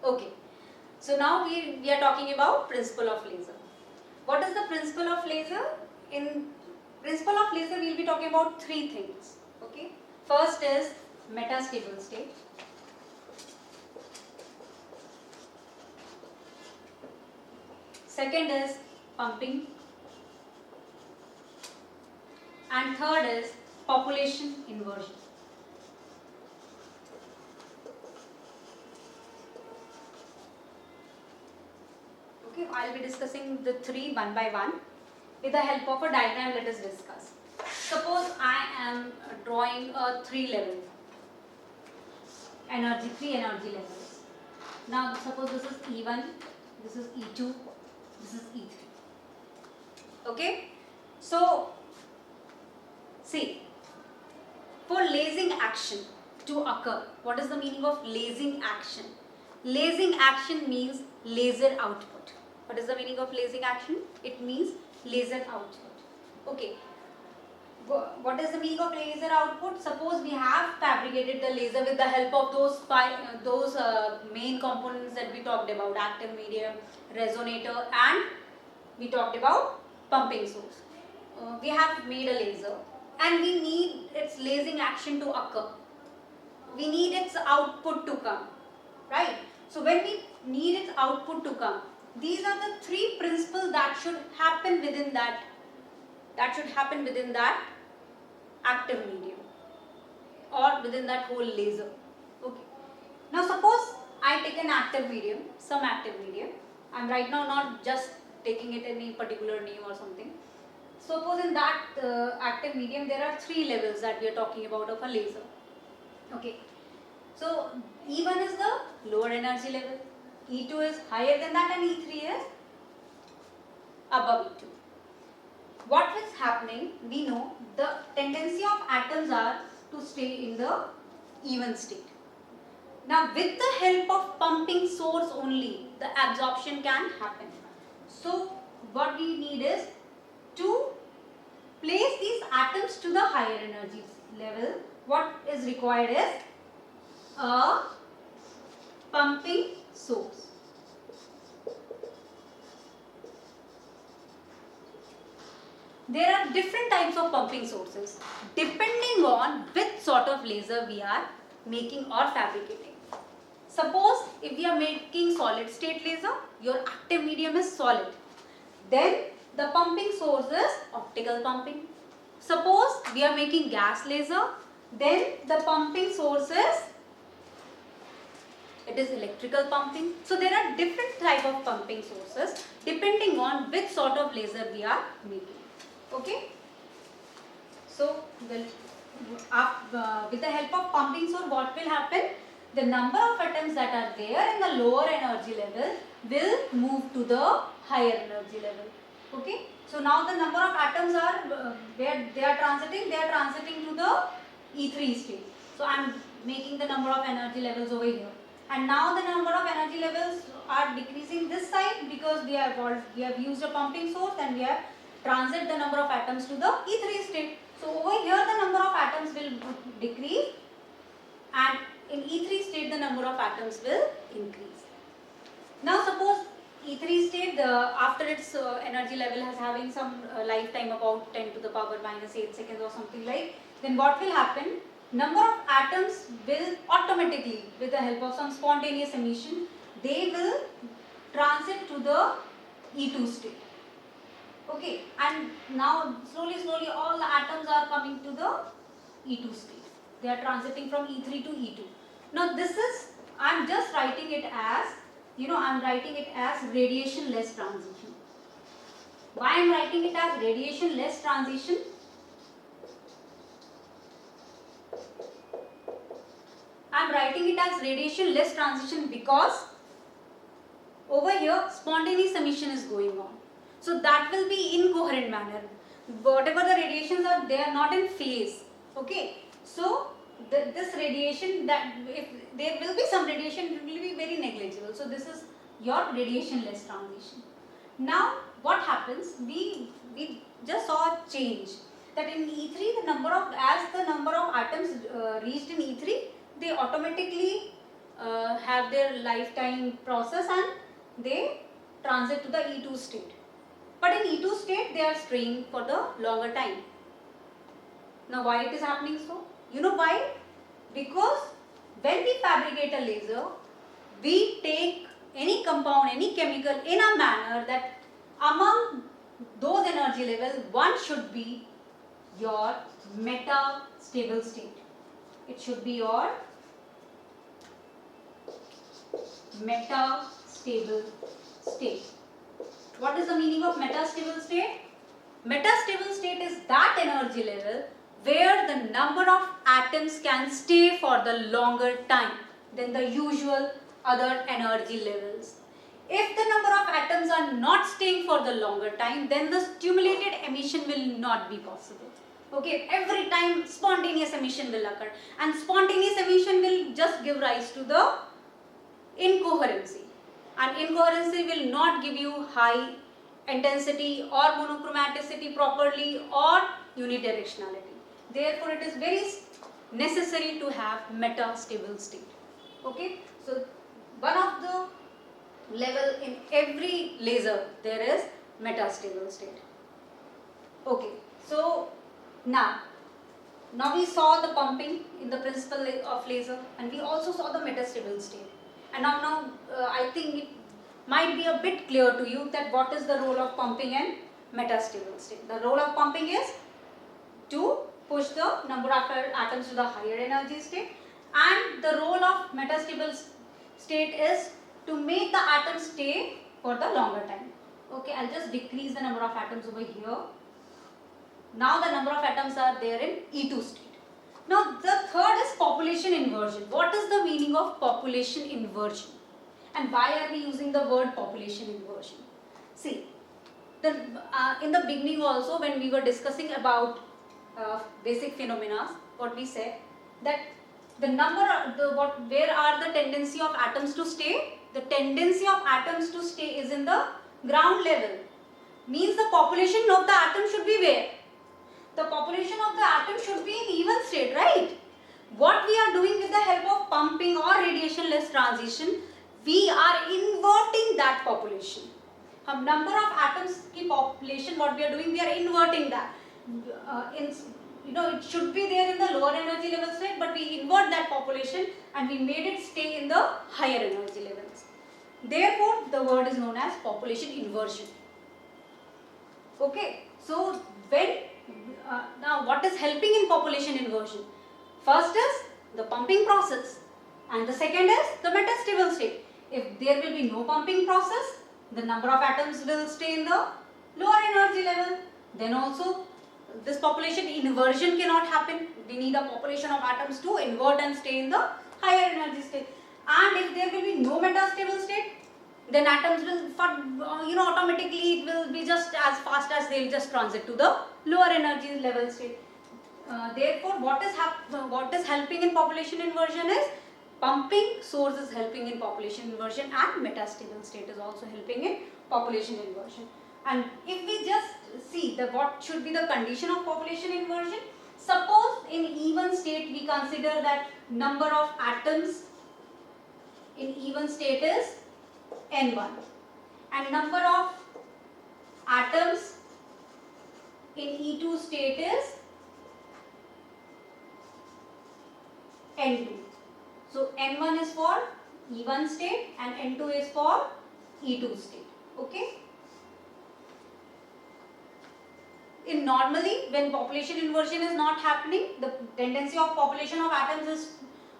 Okay. So now we are talking about principle of laser. What is the principle of laser? In principle of laser, we will be talking about three things. Okay. First is metastable state. Second is pumping. And third is population inversion. Okay, I will be discussing the three one by one. With the help of a diagram, let us discuss. Suppose I am drawing a three energy levels. Now suppose this is E1, this is E2, this is E3. Okay, so see, for lasing action to occur, what is the meaning of lasing action? Lasing action means laser output. What is the meaning of lasing action? It means laser output. Okay. What is the meaning of laser output? Suppose we have fabricated the laser with the help of those main components that we talked about: active medium, resonator, and we talked about pumping source. We have made a laser, and we need its lasing action to occur. We need its output to come, right? So when we need its output to come, these are the three principles that should happen within that. Active medium or within that whole laser. Okay. Now suppose I take an active medium, some active medium. I am right now not just taking it any particular name or something. Suppose in that active medium there are three levels that we are talking about of a laser. Okay. So E1 is the lower energy level, E2 is higher than that, and E3 is above E2. What is happening? We know the tendency of atoms are to stay in the even state. Now with the help of pumping source only, the absorption can happen. So what we need is to place these atoms to the higher energy level. What is required is a pumping source. There are different types of pumping sources depending on which sort of laser we are making or fabricating. Suppose if we are making solid state laser, your active medium is solid. Then the pumping source is optical pumping. Suppose we are making gas laser, then the pumping source is electrical pumping. So there are different type of pumping sources depending on which sort of laser we are making. Okay. So with the help of pumping source, what will happen? The number of atoms that are there in the lower energy level will move to the higher energy level. Okay. So now the number of atoms are where they are transiting to the E3 state. So I am making the number of energy levels over here. And now the number of energy levels are decreasing this side because we have used a pumping source and we have transit the number of atoms to the E3 state. So over here the number of atoms will decrease, and in E3 state the number of atoms will increase. Now suppose E3 state, after its energy level is having some lifetime about 10 to the power minus 8 seconds or something like, then what will happen? Number of atoms will automatically, with the help of some spontaneous emission, they will transit to the E2 state. Okay, and now slowly all the atoms are coming to the E2 state. They are transiting from E3 to E2. Now this is, I am just writing it as, I am writing it as radiation-less transition. Why I am writing it as radiation-less transition? I am writing it as radiation-less transition because over here spontaneous emission is going on. So that will be in coherent manner. Whatever the radiations are, they are not in phase. Okay. So this radiation, that if there will be some radiation, it will be very negligible. So this is your radiation-less transition. Now what happens? We just saw a change that in E3 as the number of atoms reached in E3, they automatically have their lifetime process and they transit to the E2 state. But in E2 state, they are staying for the longer time. Now, why it is happening so? You know why? Because when we fabricate a laser, we take any compound, any chemical in a manner that among those energy levels, one should be your metastable state. It should be your metastable state. What is the meaning of metastable state? Metastable state is that energy level where the number of atoms can stay for the longer time than the usual other energy levels. If the number of atoms are not staying for the longer time, then the stimulated emission will not be possible. Okay, every time spontaneous emission will occur, and spontaneous emission will just give rise to the incoherency, and incoherency will not give you high intensity or monochromaticity properly or unidirectionality. Therefore, it is very necessary to have metastable state. Okay, so one of the level in every laser there is metastable state. Okay, so now we saw the pumping in the principle of laser, and we also saw the metastable state. And now I think it might be a bit clear to you that what is the role of pumping and metastable state. The role of pumping is to push the number of atoms to the higher energy state, and the role of metastable state is to make the atoms stay for the longer time. Okay, I'll just decrease the number of atoms over here. Now the number of atoms are there in E2 state. Now the third is population inversion. What is the meaning of population inversion? And why are we using the word population inversion? See, in the beginning also when we were discussing about basic phenomena, what we said that the where are the tendency of atoms to stay? The tendency of atoms to stay is in the ground level. Means the population of the atom should be where? The population of the atom should be in even state, right? What we are doing with the help of pumping or radiation-less transition, we are inverting that population. Number of atoms की population, what we are doing, we are inverting that. It should be there in the lower energy level state, but we invert that population and we made it stay in the higher energy levels. Therefore, the word is known as population inversion. Okay, so when now what is helping in population inversion? First is the pumping process, and the second is the metastable state. If there will be no pumping process, the number of atoms will stay in the lower energy level. Then also this population inversion cannot happen. We need a population of atoms to invert and stay in the higher energy state. And if there will be no metastable state, then atoms will, automatically it will be just as fast as they will just transit to the lower energy level state. Therefore, what is helping in population inversion is pumping source is helping in population inversion, and metastable state is also helping in population inversion. And if we just see that what should be the condition of population inversion, suppose in even state we consider that number of atoms in even state is N1 and number of atoms in E2 state is N2. So N1 is for E1 state and N2 is for E2 state. Okay. In normally, when population inversion is not happening, the tendency of population of atoms is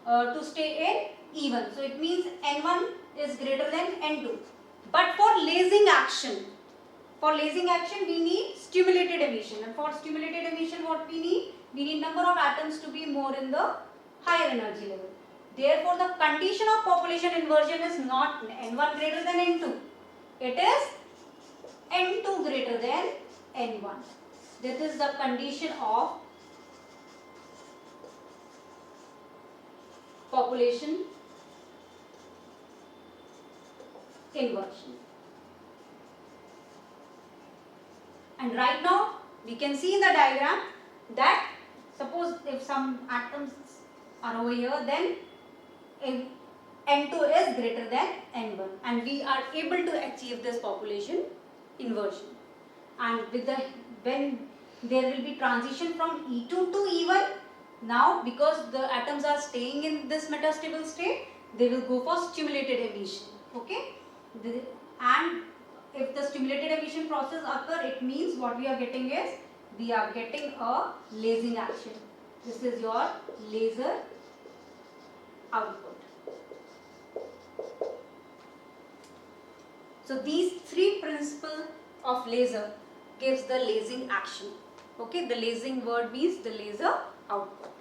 to stay in even. So it means N1 is greater than N2. But for lasing action, we need stimulated emission. And for stimulated emission, what we need? We need number of atoms to be more in the higher energy level. Therefore, the condition of population inversion is not N1 greater than N2. It is N2 greater than N1. This is the condition of population inversion. And right now we can see in the diagram that suppose if some atoms are over here, then N2 is greater than N1, and we are able to achieve this population inversion. And when there will be transition from E2 to E1, now because the atoms are staying in this metastable state, they will go for stimulated emission. Okay, and if the stimulated emission process occur, it means what we are getting is we are getting a lasing action. This is your laser output. So these three principles of laser gives the lasing action. Okay, the lasing word means the laser output.